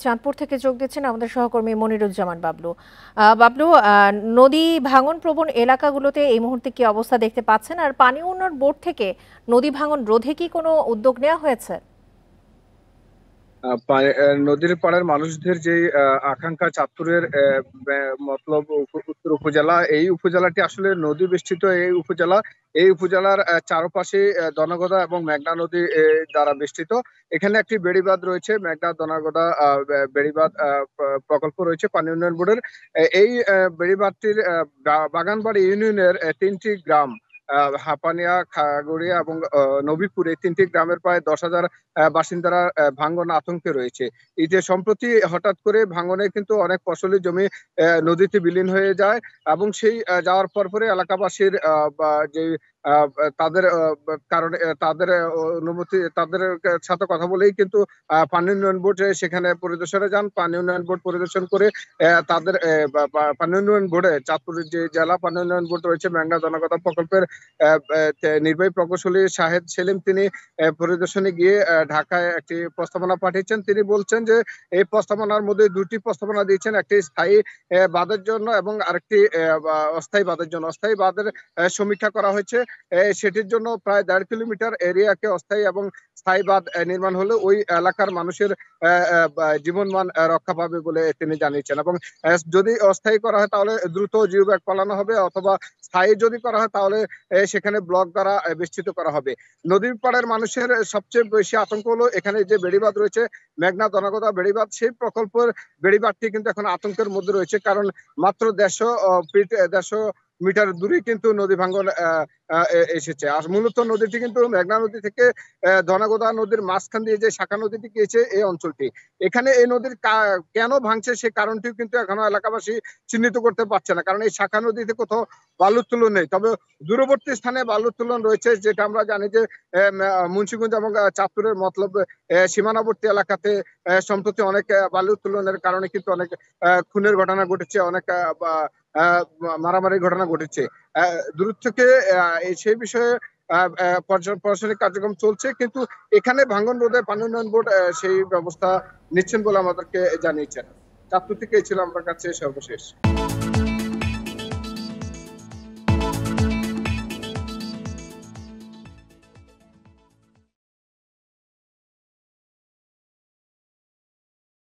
চাঁদপুর থেকে যোগ দিচ্ছেন আমাদের সহকর্মী মনিরুজ্জামান বাবলু। বাবলু, নদী ভাঙন প্রবণ এলাকাগুলোতে এই মুহূর্তে কি অবস্থা দেখতে পাচ্ছেন, আর পানি উন্নয়ন বোর্ড থেকে নদী ভাঙন রোধে কি কোনো উদ্যোগ নেওয়া হয়েছে? নদীর পাড়ের মানুষদের যে আকাঙ্ক্ষা, চাঁদপুরের মতলব উত্তর উপজেলা, এই উপজেলাটি আসলে নদী বেষ্টিত এই উপজেলা। এই উপজেলার চারপাশে দনাগদা এবং মেঘনা নদী দ্বারা বেষ্টিত। এখানে একটি বেড়িবাঁধ রয়েছে, মেঘনা দনাগদা বেড়িবাঁধ প্রকল্প রয়েছে পানি উন্নয়ন বোর্ডের। এই বেড়িবাঁধটির বাগানবাড়ি ইউনিয়নের তিনটি গ্রাম, হাপানিয়া, খাগড়িয়া এবং নবীপুর, এই তিনটি গ্রামের প্রায় 10,000 বাসিন্দারা ভাঙন আতঙ্কে রয়েছে। এই যে সম্প্রতি হঠাৎ করে ভাঙনে কিন্তু অনেক ফসলি জমি নদীতে বিলীন হয়ে যায়, এবং সেই যাওয়ার পরে এলাকাবাসীর যে আহ, তাদের কারণে তাদের অনুমতি, তাদের সাথে কথা বলেই কিন্তু পানি উন্নয়ন বোর্ড সেখানে পরিদর্শনে যান। পানি উন্নয়ন বোর্ড পরিদর্শন করে তাদের পানি উন্নয়ন বোর্ডে, চাঁদপুরের যে জেলা পানি উন্নয়ন বোর্ড রয়েছে, মেঘনা জনকথা প্রকল্পের নির্বাহী প্রকৌশলী শাহেদ সেলিম, তিনি পরিদর্শনে গিয়ে ঢাকায় একটি প্রস্তাবনা পাঠিয়েছেন। তিনি বলছেন যে এই প্রস্তাবনার মধ্যে দুটি প্রস্তাবনা দিয়েছেন, একটি স্থায়ী বাঁধের জন্য এবং আরেকটি অস্থায়ী বাঁধের জন্য। অস্থায়ী বাঁধের সমীক্ষা করা হয়েছে, সেটির জন্য প্রায় 1.5 কিলোমিটার এরিয়াকে অস্থায়ী এবং স্থায়ী বাঁধ নির্মাণ হলে ওই এলাকার মানুষের জীবনমান রক্ষা পাবে বলে তিনি জানিয়েছেন। এবং যদি অস্থায়ী করা হয় তাহলে দ্রুত জিও ব্যাগ পালানো হবে, অথবা স্থায়ী যদি করা হয় তাহলে সেখানে ব্লক দ্বারা বেষ্টিত করা হবে। নদীর পাড়ের মানুষের সবচেয়ে বেশি আতঙ্ক হলো এখানে যে বেড়িবাঁধ রয়েছে, মেঘনা দনাগদা বেড়িবাঁধ, সেই প্রকল্পের বেড়িবাঁধটি কিন্তু এখন আতঙ্কের মধ্যে রয়েছে। কারণ মাত্র 150 মিটার দূরে কিন্তু নদী ভাঙ্গন এসেছে। আর মূলত নদীটি কিন্তু মেঘনা নদী থেকে ধনাগোদা নদীর মাঝখান দিয়ে যে শাখা নদীটি গিয়েছে এই অঞ্চলটি, এখানে এই নদীর কেন ভাঙছে সে কারণটিও কিন্তু এখনো এলাকাবাসী চিহ্নিত করতে পারছে না। কারণ এই শাখা নদীতে কোথাও বালু উত্তোলন নেই, তবে দূরবর্তী স্থানে বালু উত্তোলন রয়েছে, যেটা আমরা জানি যে মুন্সিগঞ্জ এবং চাঁদপুরের মতলব সীমানাবর্তী এলাকাতে সম্প্রতি অনেক বালু উত্তোলনের কারণে কিন্তু অনেক খুনের ঘটনা ঘটেছে, অনেক মারামারির ঘটনা ঘটেছে। দূর থেকে সেই বিষয়ে প্রশাসনিক কার্যক্রম চলছে, কিন্তু এখানে ভাঙন রোধে পানি উন্নয়ন বোর্ড সেই ব্যবস্থা নিচ্ছেন বলে আমাদেরকে জানিয়েছেন। চাঁদপুর থেকে ছিল আমার কাছে সর্বশেষ।